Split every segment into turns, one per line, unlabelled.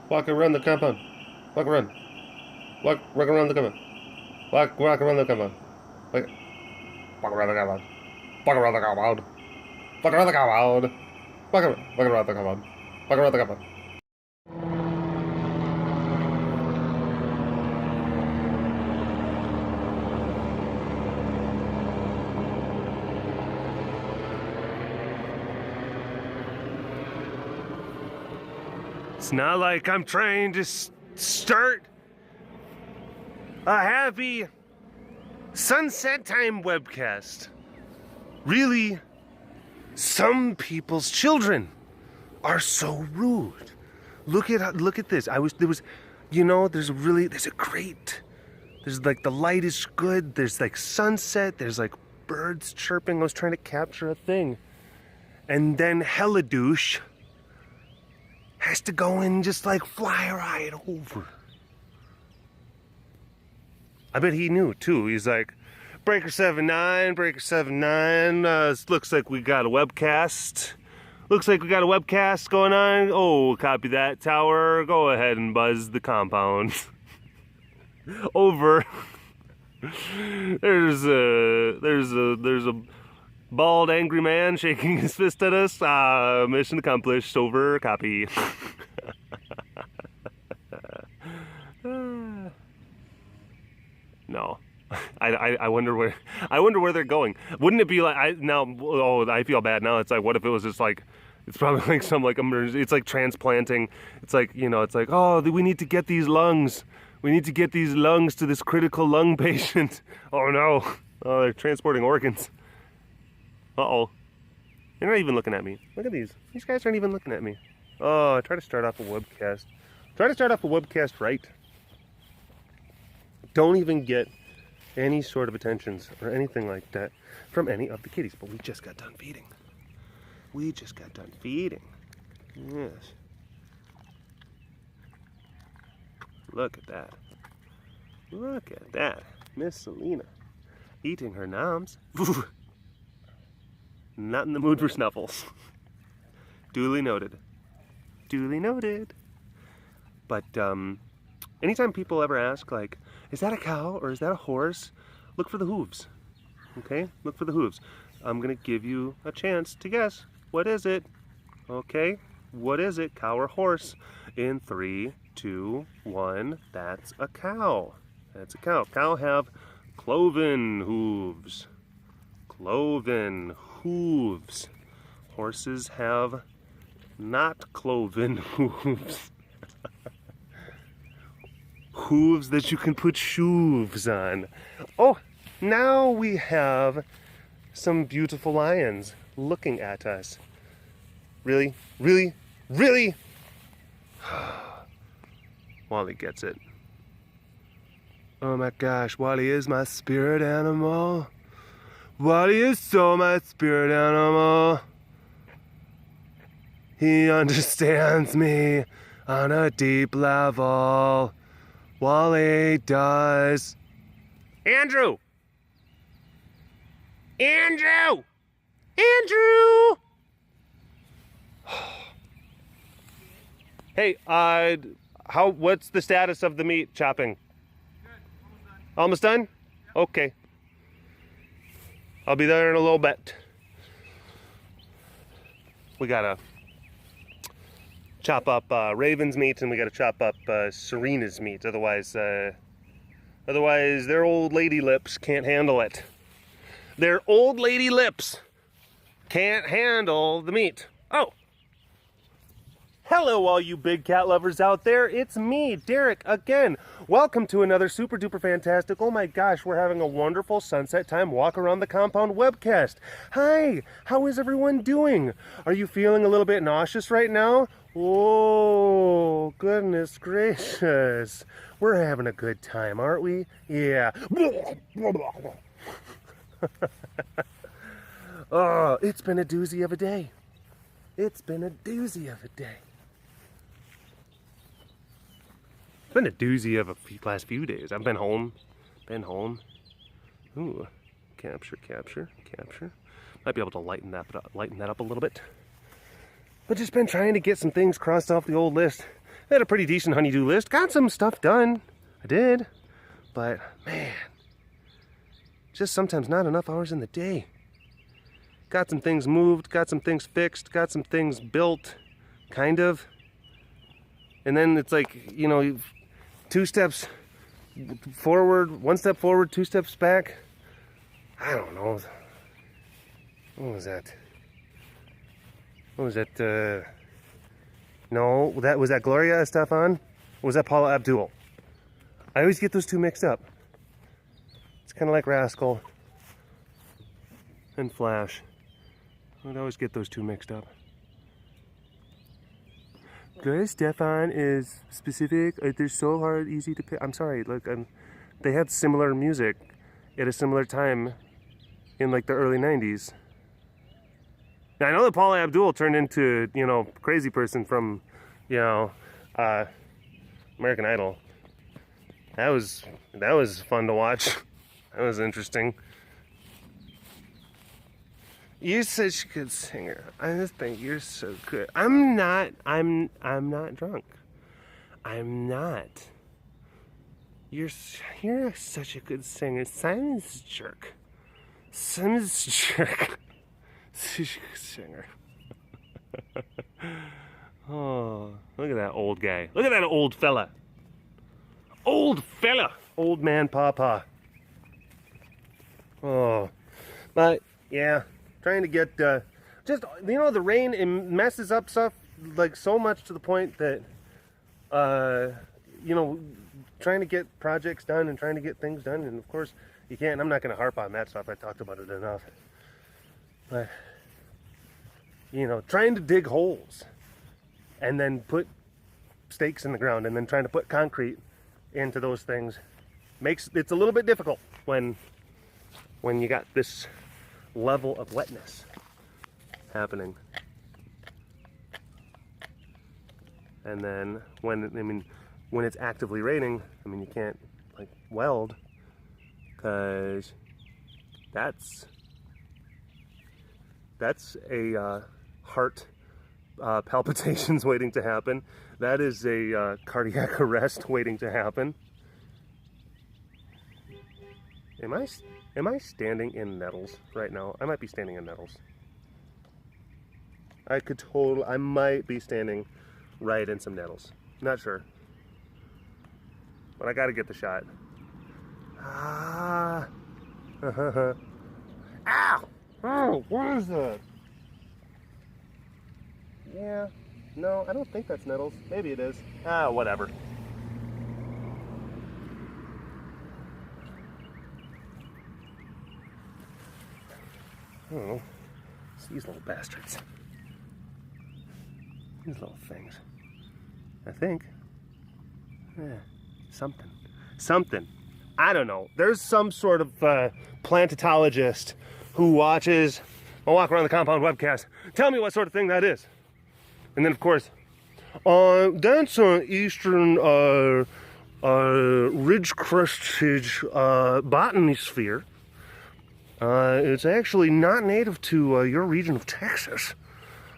Walk around the compound. Walk around. Walk around the compound. Walk around the compound. Walk around the compound. Walk around the compound. Walk around the compound. Walk around the compound. Walk around the compound. It's not like I'm trying to start a happy sunset time webcast. Really, some people's children are so rude. Look at this. There's like the light is good. There's like sunset. There's like birds chirping. I was trying to capture a thing, and then hella douche has to go and just like fly right over. I bet he knew too. He's like, Breaker 79, looks like we got a webcast. Looks like we got a webcast going on. Oh, copy that, tower. Go ahead and buzz the compound. Over. There's a bald, angry man shaking his fist at us. Mission accomplished. Over. Copy. No. I wonder where they're going. Wouldn't it be like I feel bad now. It's like, what if it was just like, it's probably like some like emergency. It's like transplanting. It's like, it's like, oh, we need to get these lungs. We need to get these lungs to this critical lung patient. Oh no. Oh, they're transporting organs. Uh-oh. They're not even looking at me. Look at these. These guys aren't even looking at me. Oh, I try to start off a webcast. Right. Don't even get any sort of attentions or anything like that from any of the kitties. But we just got done feeding. Yes. Look at that. Miss Selena eating her noms. Not in the mood for snuffles. Duly noted. But anytime people ever ask, like, is that a cow or is that a horse? Look for the hooves. Okay? Look for the hooves. I'm going to give you a chance to guess. What is it? Okay? What is it? Cow or horse? In 3, 2, 1. That's a cow. Cow have cloven hooves. Horses have not cloven hooves. Hooves that you can put shoes on. Oh, now we have some beautiful lions looking at us. Really? Wally gets it. Oh my gosh, Wally is my spirit animal. Wally is so my spirit animal. He understands me on a deep level. Wally does. Andrew! Hey, what's the status of the meat chopping?
Good.
Almost done? Yep. Okay. I'll be there in a little bit. We gotta chop up Raven's meat, and we gotta chop up Serena's meat. Otherwise their old lady lips can't handle it. Their old lady lips can't handle the meat. Oh. Hello, all you big cat lovers out there. It's me, Derek, again. Welcome to another super duper fantastic, oh my gosh, we're having a wonderful sunset time walk around the compound webcast. Hi, how is everyone doing? Are you feeling a little bit nauseous right now? Oh, goodness gracious. We're having a good time, aren't we? Yeah. Oh, it's been a doozy of a day. It's been a doozy of a last few days. I've been home. Ooh, capture. Might be able to lighten that up a little bit. But just been trying to get some things crossed off the old list. I had a pretty decent honeydew list. Got some stuff done. I did. But, man, just sometimes not enough hours in the day. Got some things moved, got some things fixed, got some things built, kind of. And then it's like, you know, 2 steps forward, 1 step forward, 2 steps back. I don't know. What was that? What was that? No, was that Gloria Estefan? Or was that Paula Abdul? I always get those two mixed up. It's kind of like Rascal and Flash. I'd always get those two mixed up. Gloria Estefan is specific. They're so hard, easy to pick. I'm sorry. Look, they had similar music at a similar time in like the early 90s. Now, I know that Paula Abdul turned into, you know, crazy person from, you know, American Idol. That was fun to watch. That was interesting. You're such a good singer. I just think you're so good. I'm not drunk. I'm not. You're such a good singer. Simon's a jerk. Simon's a jerk. Such a good singer. Oh, look at that old guy. Look at that old fella. Old fella. Old man papa. Oh, but yeah, trying to get just, you know, the rain, it messes up stuff like so much to the point that you know, trying to get projects done and trying to get things done, and of course you can't. I'm not going to harp on that stuff. I talked about it enough. But you know, trying to dig holes and then put stakes in the ground and then trying to put concrete into those things it's a little bit difficult when you got this level of wetness happening. And then when it's actively raining, I mean, you can't like weld, because that's a heart palpitations waiting to happen. That is a cardiac arrest waiting to happen. Am I standing in nettles right now? I might be standing in nettles. I might be standing right in some nettles. Not sure. But I gotta get the shot. Ah. Ow! Oh, what is that? Yeah. No, I don't think that's nettles. Maybe it is. Ah, whatever. Oh, it's these little bastards. These little things. I think. Yeah, something. I don't know. There's some sort of plantologist who watches my Walk Around the Compound webcast. Tell me what sort of thing that is. And then, of course, that's an eastern ridge-crested botany sphere. It's actually not native to your region of Texas.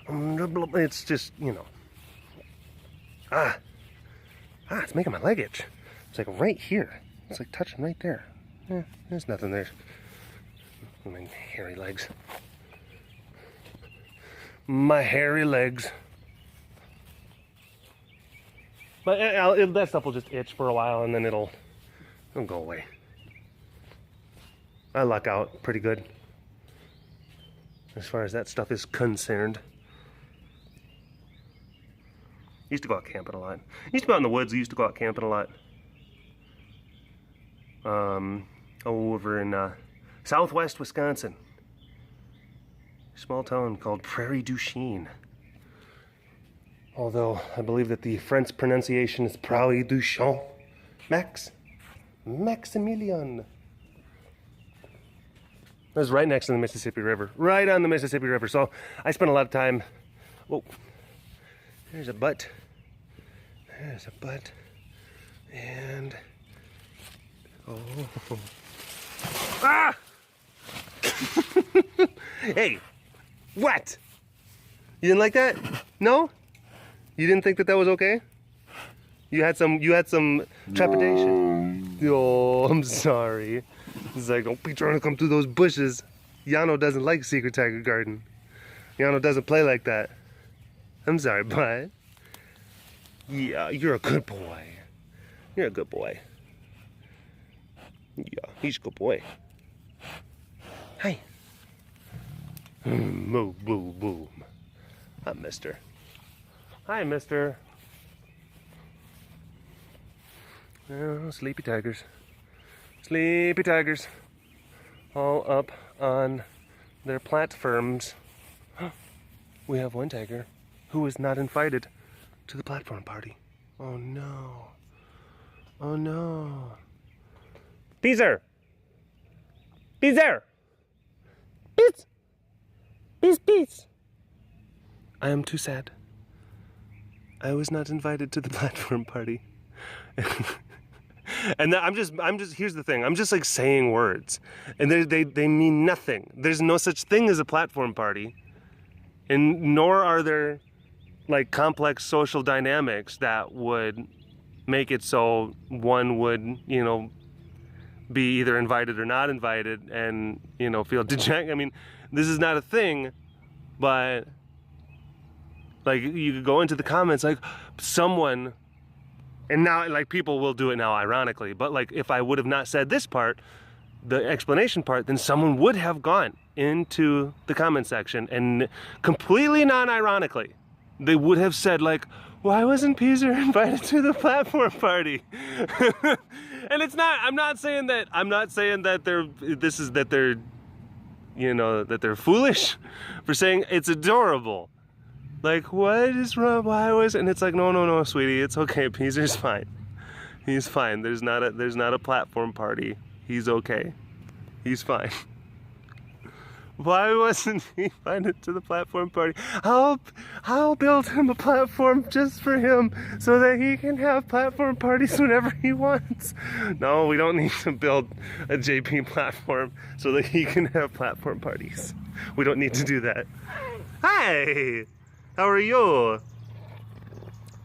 It's just, you know. It's making my leg itch. It's like right here. It's like touching right there. There's nothing there. My hairy legs. My hairy legs. But that stuff will just itch for a while, and then it'll go away. I luck out pretty good as far as that stuff is concerned. Used to go out camping a lot. Used to be out in the woods. I used to go out camping a lot. Over in southwest Wisconsin. Small town called Prairie du Chien. Although I believe that the French pronunciation is Prairie du Chien. Maximilian. It was right next to the Mississippi River. Right on the Mississippi River. So I spent a lot of time. Whoa. There's a butt. There's a butt. And. Oh. Ah! Hey! What? You didn't like that? No? You didn't think that was okay? You had some trepidation. Oh, I'm sorry. He's like, don't be trying to come through those bushes. Yano doesn't like Secret Tiger Garden. Yano doesn't play like that. I'm sorry, bud. Yeah, you're a good boy. You're a good boy. Yeah, he's a good boy. Hi. Boom, boom, boom. Hi, mister. Hi, mister. Oh, sleepy tigers. Sleepy tigers. All up on their platforms. We have one tiger who is not invited to the platform party. Oh no. Oh no. Beezer! Beezer! Beez! Beez, beez! I am too sad. I was not invited to the platform party. And I'm just, here's the thing. I'm just like saying words. And they mean nothing. There's no such thing as a platform party. And nor are there like complex social dynamics that would make it so one would, you know, be either invited or not invited and, you know, feel dejected. I mean, this is not a thing, but like you could go into the comments like someone, and now like people will do it now ironically, but like if I would have not said this part, the explanation part, then someone would have gone into the comment section and completely non-ironically, they would have said like, why wasn't Peaser invited to the platform party? And it's not, I'm not saying that they're, you know, that they're foolish for saying it's adorable. Like, what is wrong? Why was it? And it's like, no, sweetie, it's okay. Peaser's fine. He's fine. There's not a platform party. He's okay. He's fine. Why wasn't he invited to the platform party? I'll build him a platform just for him so that he can have platform parties whenever he wants. No, we don't need to build a JP platform so that he can have platform parties. We don't need to do that. Hi! How are you?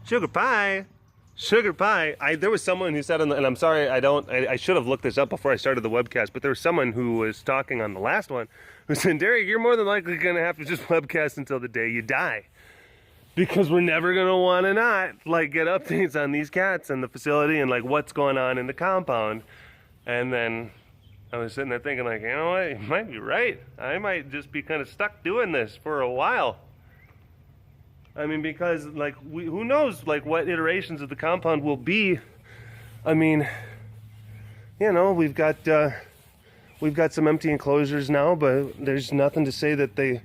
Sugar pie. Sugar pie. there was someone who said and I'm sorry, I should have looked this up before I started the webcast, but there was someone who was talking on the last one who said, Derek, you're more than likely gonna have to just webcast until the day you die. Because we're never gonna wanna not like get updates on these cats and the facility and like what's going on in the compound. And then I was sitting there thinking like, you know what, you might be right. I might just be kind of stuck doing this for a while. I mean, because like who knows like what iterations of the compound will be. I mean, you know, we've got some empty enclosures now, but there's nothing to say that they,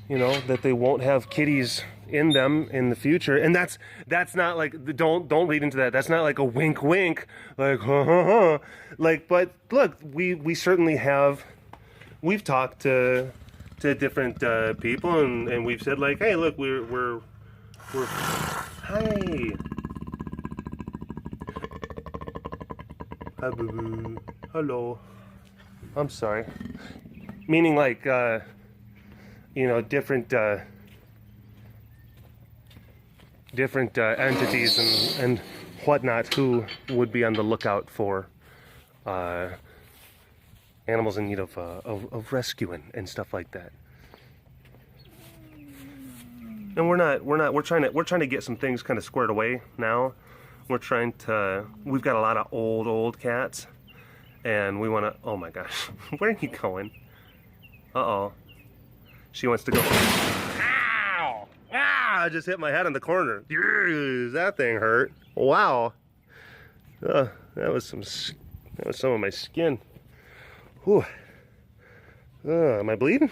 you know, that they won't have kitties in them in the future. And that's not like, don't read into that. That's not like a wink wink, like like, but look, we certainly have, we've talked to different people and we've said like, hey, look, we're hi. Hi, boo-boo. Hello. I'm sorry. Meaning like, you know, different entities and whatnot who would be on the lookout for animals in need of rescuing and stuff like that. And we're trying to get some things kind of squared away now. We've got a lot of old cats, and we want to, oh my gosh, where are you going? Uh-oh. She wants to go. Ow! Ah! I just hit my head on the corner. That thing hurt. Wow. That was some of my skin. Whew. Am I bleeding?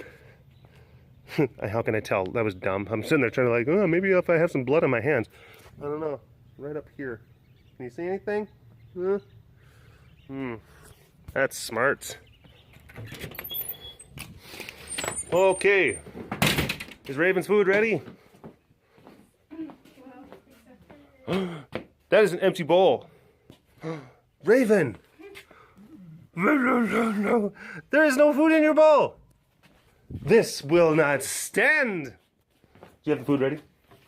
How can I tell? That was dumb. I'm sitting there trying to like, oh, maybe if I have some blood on my hands. I don't know. Right up here. Can you see anything? That's smart. Okay. Is Raven's food ready? That is an empty bowl. Raven! No. There is no food in your bowl. This will not stand. Do you have the food ready?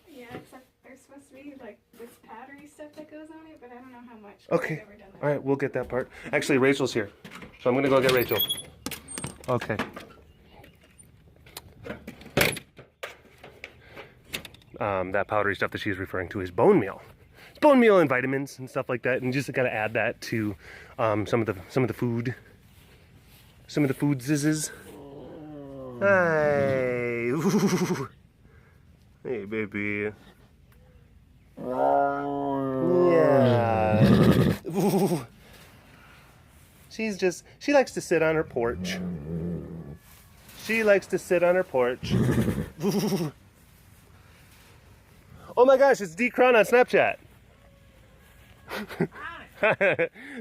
Yeah, except there's supposed to be need like this powdery stuff that goes on it, but I don't know how much.
Okay.
I've never done that.
All right, we'll get that part. Actually, Rachel's here, so I'm gonna go get Rachel. Okay. That powdery stuff that she's referring to is bone meal. It's bone meal and vitamins and stuff like that, and you just gotta add that to some of the food. Some of the foodses. Hi. Ooh. Hey, baby. Yeah. Ooh. She likes to sit on her porch. She likes to sit on her porch. Ooh. Oh my gosh, it's D. Cron on Snapchat.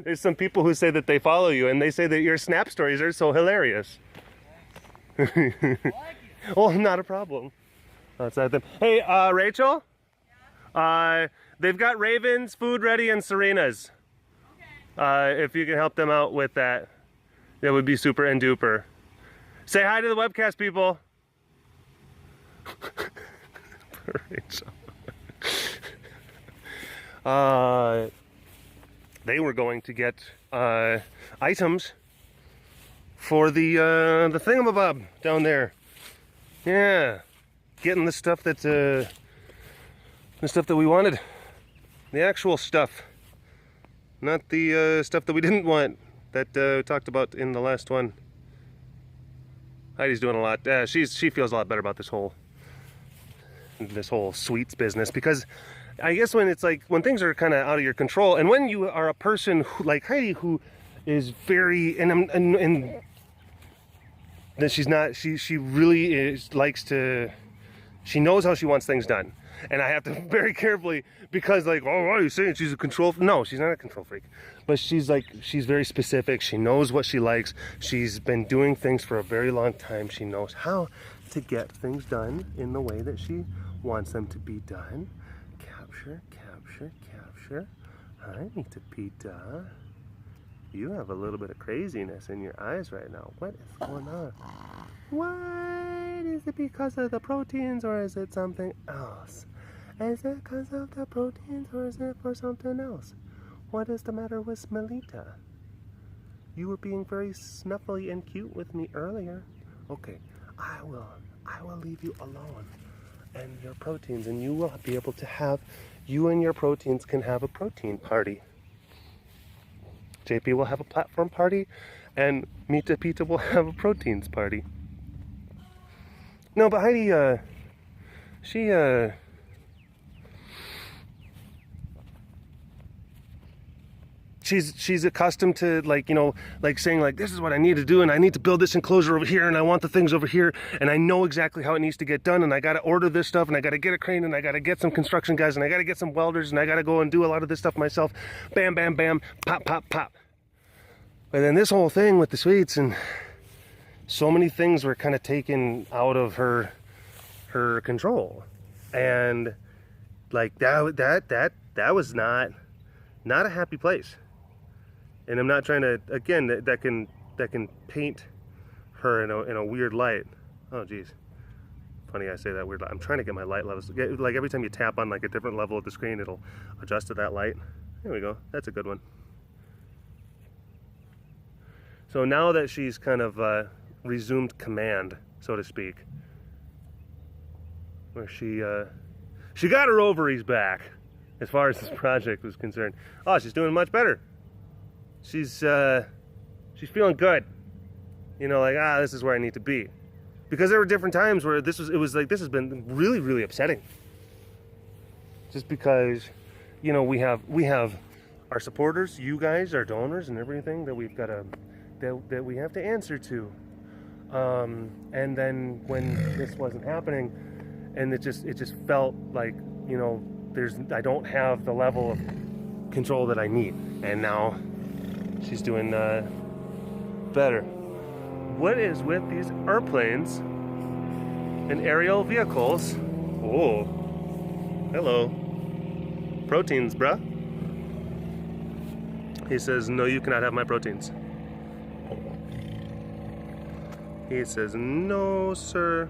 There's some people who say that they follow you and they say that your Snap stories are so hilarious. Oh, not a problem. Outside them. Hey, Rachel? Yeah? They've got Raven's food ready and Serena's. Okay. If you can help them out with that, that would be super and duper. Say hi to the webcast people. Rachel. They were going to get items for the thingamabob down there. Yeah, getting the stuff that we wanted, the actual stuff, not the stuff that we didn't want that we talked about in the last one. Heidi's doing a lot. She feels a lot better about this whole sweets business, because I guess when it's like when things are kind of out of your control, and when you are a person who, like Heidi, who is very and that she's not, she really is, likes to, she knows how she wants things done, and I have to very carefully, because like, oh, what are you saying she's a control? No, she's not a control freak, but she's very specific. She knows what she likes. She's been doing things for a very long time. She knows how to get things done in the way that she wants them to be done. Capture, capture, capture. Hi, Nita Pita. You have a little bit of craziness in your eyes right now. What is going on? What? Is it because of the proteins, or is it something else? Is it because of the proteins, or is it for something else? What is the matter with Smelita? You were being very snuffly and cute with me earlier. Okay, I will leave you alone and your proteins, and you will be able to have, you and your proteins can have a protein party. JP will have a platform party, and Mita Pita will have a proteins party. No, but Heidi, she's accustomed to, like, you know, like saying like, this is what I need to do, and I need to build this enclosure over here, and I want the things over here, and I know exactly how it needs to get done, and I got to order this stuff, and I got to get a crane, and I got to get some construction guys, and I got to get some welders, and I got to go and do a lot of this stuff myself. Bam, bam, bam, pop, pop, pop. But then this whole thing with the sweets, and so many things were kind of taken out of her control, and like that was not a happy place. And I'm not trying to, again, that can paint her in a weird light. Oh geez, funny I say that weird light. I'm trying to get my light levels, like every time you tap on like a different level of the screen, it'll adjust to that light. There we go, that's a good one. So now that she's kind of resumed command, so to speak, where she got her ovaries back as far as this project was concerned. Oh, she's doing much better. She's feeling good. You know, like, this is where I need to be. Because there were different times where it was like, this has been really, really upsetting. Just because, you know, we have our supporters, you guys, our donors, and everything that we've got that we have to answer to. And then when this wasn't happening, and it just felt like, you know, I don't have the level of control that I need. And now she's doing better. What is with these airplanes and aerial vehicles? Oh, hello. Proteins, bruh. He says, no, you cannot have my proteins. He says, no, sir.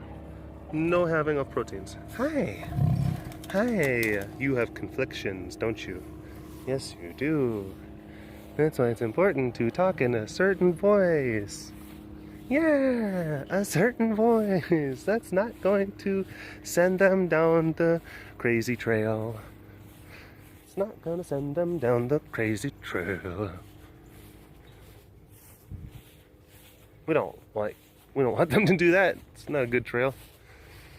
No having of proteins. Hi. Hi, you have conflictions, don't you? Yes, you do. That's why it's important to talk in a certain voice. Yeah, a certain voice. That's not going to send them down the crazy trail. It's not going to send them down the crazy trail. We don't want them to do that. It's not a good trail.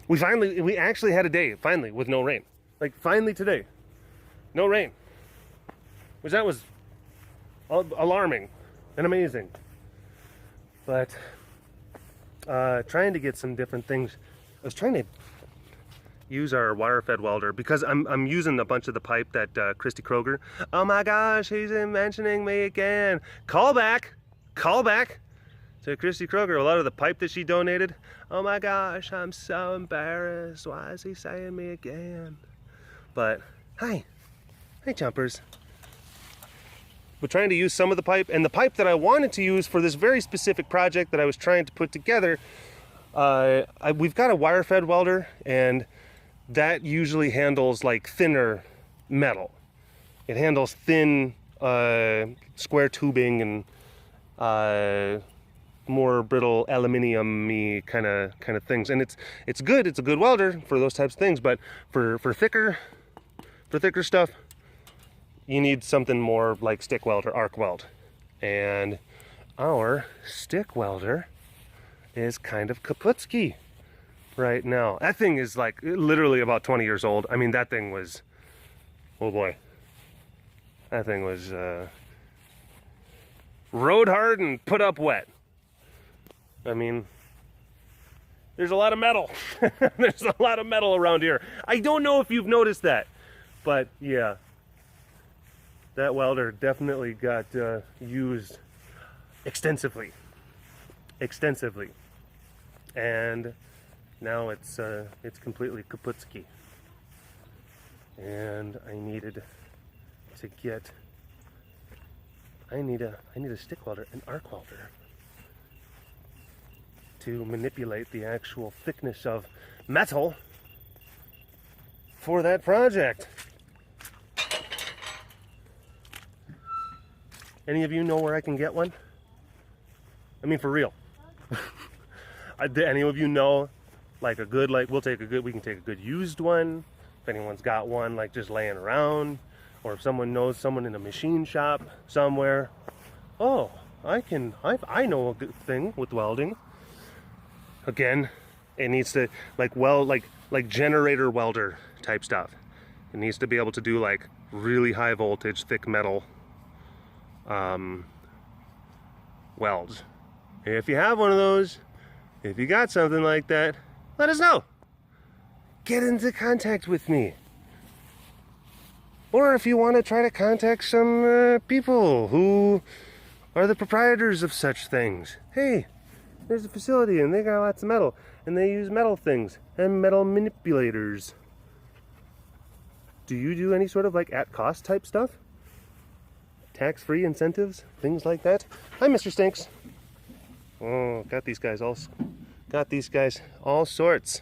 We actually had a day, finally, with no rain. Like, finally today. No rain. Which that was alarming and amazing. But, trying to get some different things. I was trying to use our wire-fed welder because I'm using a bunch of the pipe that Christy Kroger. Oh my gosh, he's mentioning me again. Call back to Christy Kroger. A lot of the pipe that she donated. Oh my gosh, I'm so embarrassed. Why is he saying me again? But hi jumpers. We're trying to use some of the pipe, and the pipe that I wanted to use for this very specific project that I was trying to put together. We've got a wire-fed welder, and that usually handles like thinner metal. It handles thin square tubing and more brittle aluminium-y kind of things, and it's good. It's a good welder for those types of things. But for thicker stuff, you need something more like stick weld or arc weld. And our stick welder is kind of kaputsky right now. That thing is like literally about 20 years old. I mean, that thing was, oh boy, that thing was rode hard and put up wet. I mean, there's a lot of metal. There's a lot of metal around here. I don't know if you've noticed that, but yeah, that welder definitely got used extensively, and now it's completely kaputsky. And I needed to get. I need a stick welder, an arc welder, to manipulate the actual thickness of metal for that project. Any of you know where I can get one? I mean, for real. Any of you know, like a good, like we can take a good used one. If anyone's got one, like just laying around, or if someone knows someone in a machine shop somewhere. Oh, I know a good thing with welding. Again, it needs to like generator welder type stuff. It needs to be able to do like really high voltage, thick metal welds. If you have one of those, if you got something like that, let us know. Get into contact with me. Or if you want to try to contact some people who are the proprietors of such things. Hey, there's a facility and they got lots of metal and they use metal things and metal manipulators. Do you do any sort of like at cost type stuff? Tax-free incentives, things like that? Hi, Mr. Stinks. Oh, got these guys all sorts.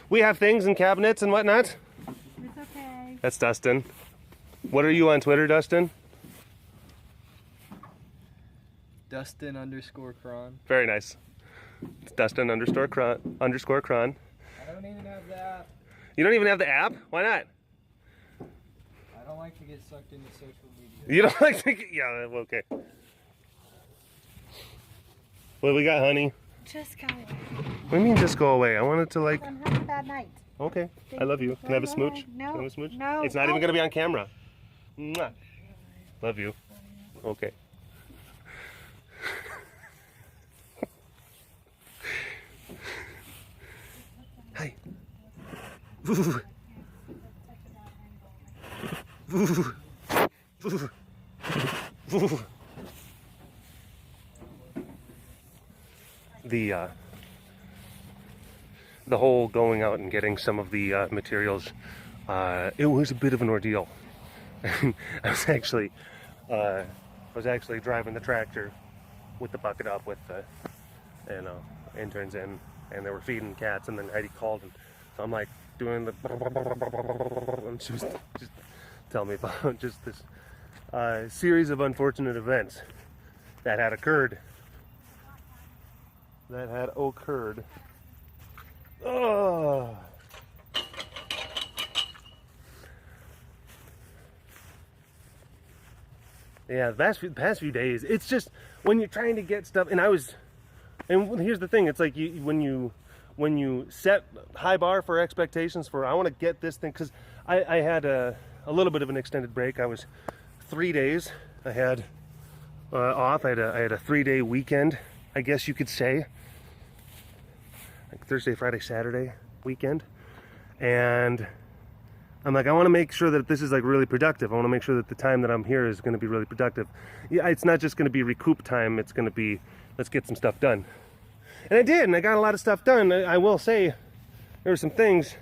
We have things in cabinets and whatnot.
It's okay.
That's Dustin. What are you on Twitter, Dustin?
Dustin_Cron.
Very nice. It's Dustin _Cron.
I don't even have the app.
You don't even have the app? Why not?
I don't like to get sucked into social media.
You don't like to get, yeah, okay. What do we got, honey?
Just go away.
What do you mean just go away? I wanted to like...
I'm having a bad night.
Okay, I love you. Can I have a smooch?
No.
Can I have a smooch?
No.
It's not even going to be on camera. Mwah. Love you. Okay. Hi. Woo. Woo. Woo. Woo. The whole going out and getting some of the materials, it was a bit of an ordeal. I was actually driving the tractor with the bucket up with the interns in, and they were feeding cats, and then Heidi called, and so I'm like doing the, and she was just telling me about just this series of unfortunate events that had occurred. Oh. Yeah, the past few days, it's just when you're trying to get stuff, and here's the thing, it's like when you set high bar for expectations for, I want to get this thing, because I had a little bit of an extended break. I was 3 days I had off. I had a 3-day weekend, I guess you could say, like Thursday, Friday, Saturday weekend, and I'm like, I want to make sure that this is like really productive. I want to make sure that the time that I'm here is going to be really productive. Yeah, it's not just going to be recoup time. It's going to be, let's get some stuff done. And I did, and I got a lot of stuff done. I will say, there were some things,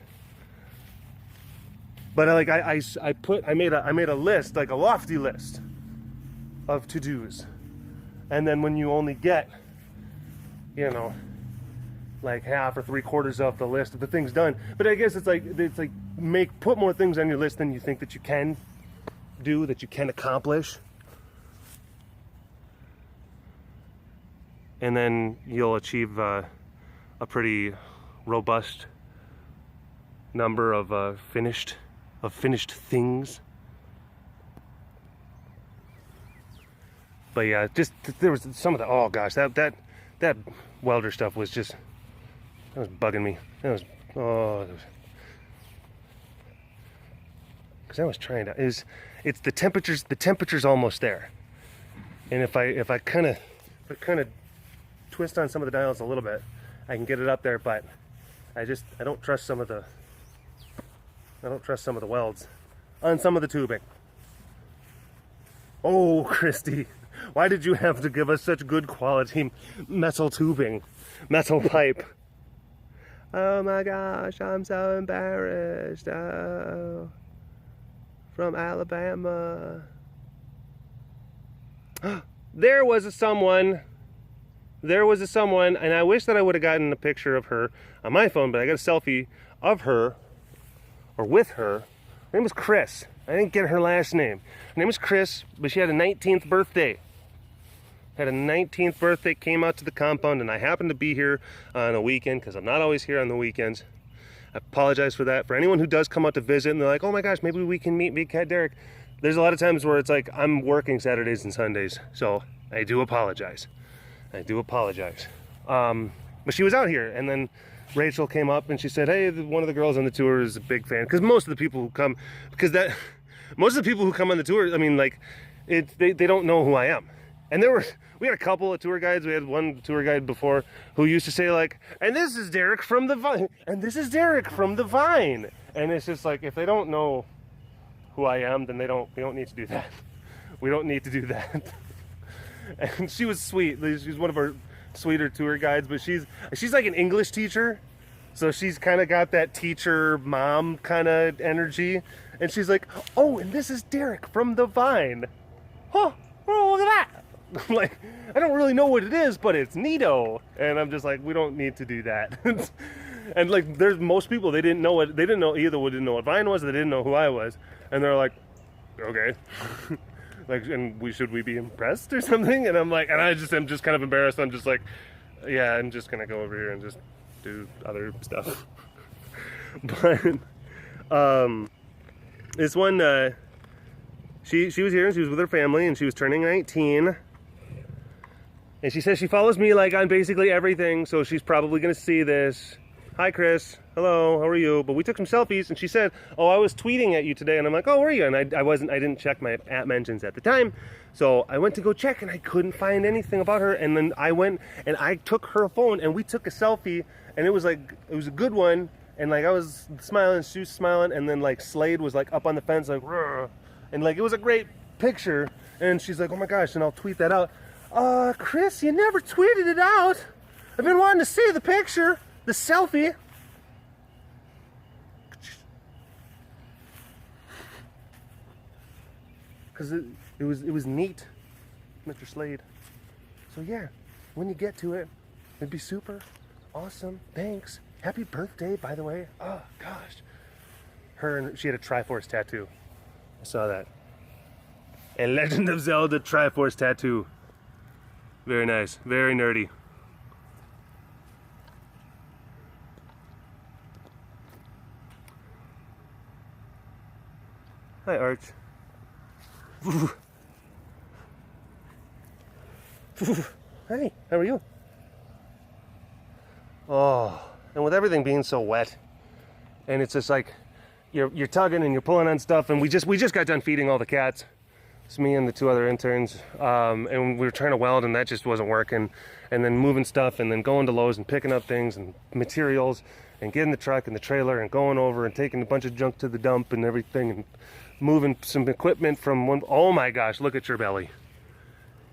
but I made a list, like a lofty list of to-dos. And then when you only get, you know, like half or 3/4 of the list of the things done, but I guess it's like put more things on your list than you think that you can do, that you can accomplish, and then you'll achieve a pretty robust number of finished things. But yeah, just there was some of the, oh gosh, that welder stuff was just, that was bugging me. Because I was trying to, it's the temperature's almost there, and if I kind of twist on some of the dials a little bit, I can get it up there. But I don't trust some of the welds on some of the tubing. Oh, Christy, why did you have to give us such good quality metal tubing, metal pipe? Oh my gosh, I'm so embarrassed. Oh, from Alabama. There was a someone, and I wish that I would have gotten a picture of her on my phone, but I got a selfie of her, or with her. Her name was Chris. I didn't get her last name. Her name was Chris, but she had a 19th birthday. Came out to the compound, and I happened to be here on a weekend, because I'm not always here on the weekends. I apologize for that. For anyone who does come out to visit and they're like, oh my gosh, maybe we can meet BigCatDerek. There's a lot of times where it's like, I'm working Saturdays and Sundays, so I do apologize. But she was out here, and then Rachel came up and she said, hey, one of the girls on the tour is a big fan, because most of the people who come on the tour, I mean, like, they don't know who I am. And we had a couple of tour guides. We had one tour guide before who used to say, like, and this is Derek from the Vine, and this is Derek from the Vine. And it's just like, if they don't know who I am, then we don't need to do that. We don't need to do that. And she was sweet. She's one of our sweeter tour guides, but she's like an English teacher. So she's kind of got that teacher mom kind of energy. And she's like, oh, and this is Derek from the Vine. Oh, look at that. Like, I don't really know what it is, but it's neato. And I'm just like, we don't need to do that. And like, there's most people, they didn't know what Vine was, they didn't know who I was. And they're like, okay. Like, and should we be impressed or something? And I'm like, and I'm just kind of embarrassed. I'm just like, yeah, I'm just gonna go over here and just do other stuff. But this one, she was here and she was with her family, and she was turning 19. And she says she follows me like on basically everything, so she's probably gonna see this. Hi, Chris. Hello, how are you? But we took some selfies, and she said, oh, I was tweeting at you today. And I'm like, oh, were you? And I didn't check my @ mentions at the time. So I went to go check, and I couldn't find anything about her. And then I went and I took her phone, and we took a selfie, and it was a good one. And like, I was smiling, she was smiling, and then like Slade was like up on the fence, like, rrr. And like, it was a great picture. And she's like, oh my gosh, and I'll tweet that out. Chris, you never tweeted it out. I've been wanting to see the picture, the selfie. Because it was neat, Mr. Slade. So yeah, when you get to it, it'd be super Awesome. Thanks. Happy birthday, by the way. Oh, gosh. She had a Triforce tattoo. I saw that. A Legend of Zelda Triforce tattoo. Very nice. Very nerdy. Hi, Arch. Hey, how are you? Oh, and with everything being so wet, and it's just like you're tugging and you're pulling on stuff, and we just got done feeding all the cats. It's me and the 2 other interns, and we were trying to weld, and that just wasn't working. And then moving stuff, and then going to Lowe's and picking up things and materials, and getting the truck and the trailer, and going over and taking a bunch of junk to the dump and everything, and moving some equipment from one. Oh my gosh, look at your belly.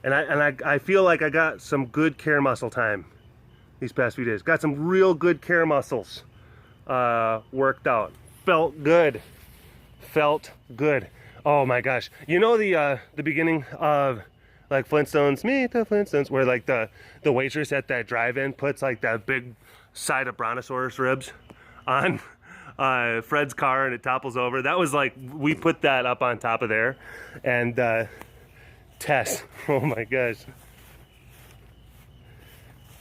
And I feel like I got some good care muscle time these past few days. Got some real good care muscles worked out. Felt good. Felt good. Oh my gosh. You know the beginning of like Flintstones, Meet the Flintstones, where like the waitress at that drive-in puts like that big side of brontosaurus ribs on Fred's car and it topples over. That was like, we put that up on top of there. And Tess, oh my gosh.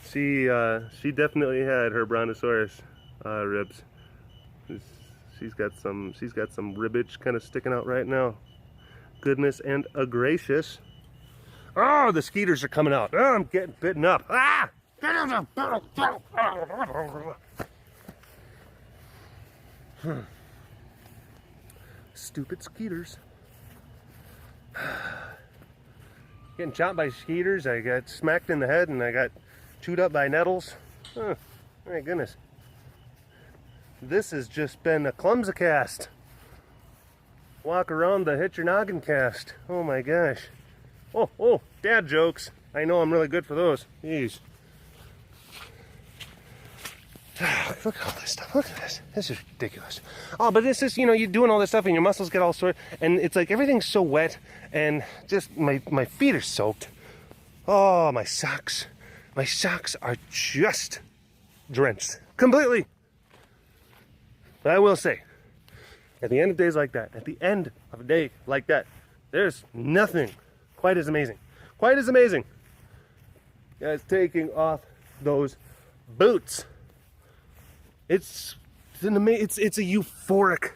She definitely had her brontosaurus ribs. She's got some ribbage kind of sticking out right now. Goodness and gracious. Oh, the skeeters are coming out. Oh, I'm getting bitten up. Ah! Stupid skeeters. Getting chopped by skeeters. I got smacked in the head and I got chewed up by nettles. Oh, my goodness. This has just been a clumsy cast. Walk around the hit your noggin cast. Oh my gosh. Oh, dad jokes. I know I'm really good for those. Jeez. Look at all this stuff. Look at this. This is ridiculous. Oh, but it's just, you know, you're doing all this stuff and your muscles get all sore. And it's like everything's so wet and just my feet are soaked. Oh, my socks. My socks are just drenched. Completely. But I will say, at the end of days like that, at the end of a day like that, there's nothing quite as amazing. Quite as amazing as taking off those boots. It's a euphoric,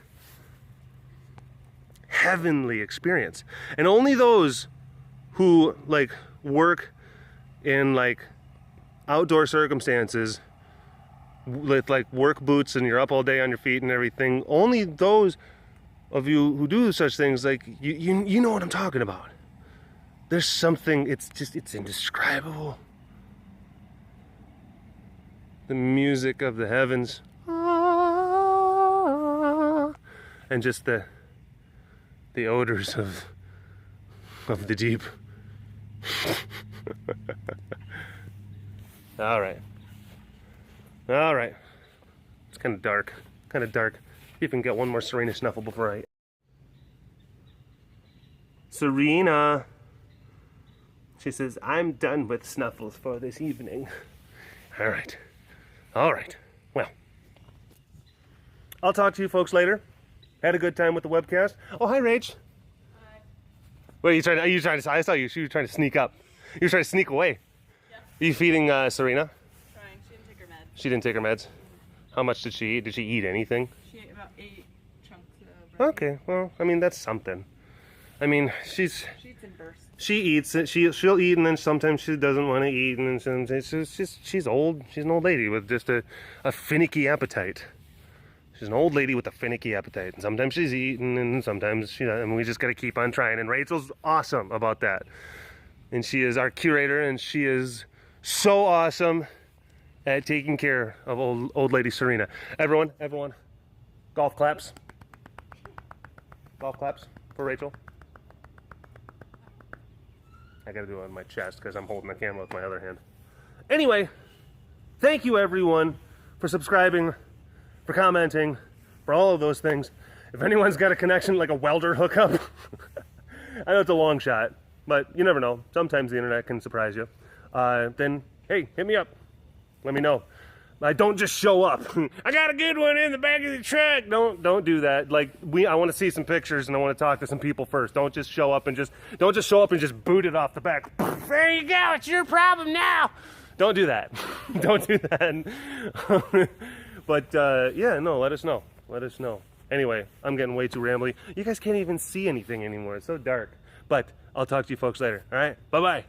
heavenly experience. And only those who like work in like outdoor circumstances with like work boots and you're up all day on your feet and everything, only those of you who do such things, like you know what I'm talking about. There's something, it's indescribable. The music of the heavens, and just the odors of the deep. All right. It's kind of dark. See if we can get one more Serena snuffle before I... Serena. She says, I'm done with snuffles for this evening. All right. Well, I'll talk to you folks later. Had a good time with the webcast. Oh, hi, Rach.
Hi.
What are you trying to... I saw you. She was trying to sneak up. You were trying to sneak away.
Yeah.
Are you feeding Serena?
Trying. She didn't take her meds.
She didn't take her meds? How much did she eat? Did she eat anything?
She ate about 8 chunks of bread.
Okay, well, I mean, that's something. I mean,
She eats in bursts.
she eats it. She'll eat, and then sometimes she doesn't want to eat, and then sometimes she's old. She's an old lady with just a finicky appetite. She's an old lady with a finicky appetite, and sometimes she's eating, and sometimes she doesn't. And we just got to keep on trying. And Rachel's awesome about that, and she is our curator, and she is so awesome at taking care of old lady Serena. Everyone, golf claps. Golf claps for Rachel. I gotta do it on my chest because I'm holding the camera with my other hand. Anyway, thank you everyone for subscribing, for commenting, for all of those things. If anyone's got a connection like a welder hookup, I know it's a long shot, but you never know. Sometimes the internet can surprise you. Then, hey, hit me up. Let me know. Like, don't just show up. I got a good one in the back of the truck. Don't do that. Like, I want to see some pictures and I want to talk to some people first. Don't just show up and just boot it off the back. There you go. It's your problem now. Don't do that. Don't do that. But yeah, no. Let us know. Let us know. Anyway, I'm getting way too rambly. You guys can't even see anything anymore. It's so dark. But I'll talk to you folks later. All right. Bye bye.